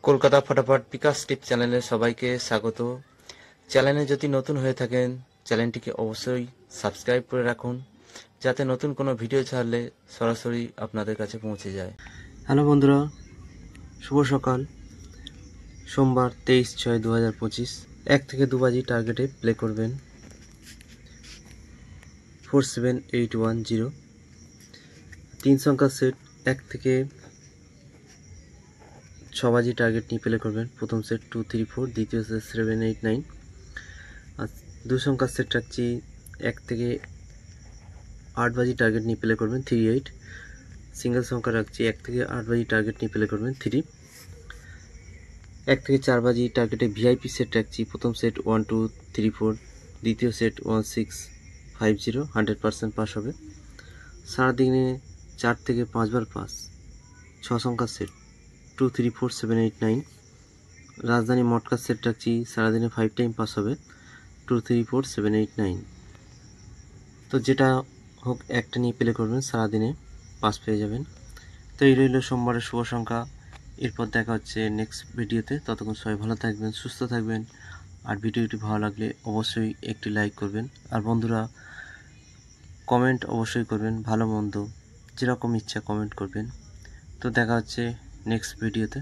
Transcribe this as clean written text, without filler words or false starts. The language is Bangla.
কলকাতা ফটাফট বিকাশ টিপ চ্যানেলে সবাইকে স্বাগত। চ্যানেলে যদি নতুন হয়ে থাকেন চ্যানেলটিকে অবশ্যই সাবস্ক্রাইব করে রাখুন, যাতে নতুন কোনো ভিডিও ছাড়লে সরাসরি আপনাদের কাছে পৌঁছে যায়। হ্যালো বন্ধুরা, শুভ সকাল। সোমবার 23/6/2025 1 থেকে 2 বাজি টার্গেটে প্লে করবেন 47810। 3 সংখ্যার সেট 1 থেকে 6 বাজি টার্গেট নিয়ে প্লে করবেন। প্রথম সেট 234, দ্বিতীয় সেট 789। আর 2 সংখ্যার সেট রাখছি 1 থেকে 8 বাজি টার্গেট নিয়ে প্লে করবেন 38। সিঙ্গেল সংখ্যা রাখছি 1 থেকে 8 বাজি টার্গেট নিয়ে প্লে করবেন 3। 1 থেকে 4 বাজি টার্গেটে ভিআইপি সেট রাখছি। প্রথম সেট 1234, দ্বিতীয় সেট 1650, 100% পাস হবে। সারাদিনে 4 থেকে 5 বার পাস। 6 সংখ্যার সেট 234789। রাজধানী মটকার সেট রাখছি, সারাদিনে 5 টাইম পাস হবে 234789। তো যেটা হোক একটা নিয়ে প্লে করবেন, সারাদিনে পাস পেয়ে যাবেন। তো এই রইল সোমবারের শুভ সংখ্যা। এরপর দেখা হচ্ছে নেক্সট ভিডিওতে। ততক্ষণ সবাই ভালো থাকবেন, সুস্থ থাকবেন। আর ভিডিওটি ভালো লাগলে অবশ্যই একটি লাইক করবেন। আর বন্ধুরা কমেন্ট অবশ্যই করবেন, ভালো মন্দ যেরকম ইচ্ছা কমেন্ট করবেন। তো দেখা হচ্ছে নেক্সট ভিডিওতে।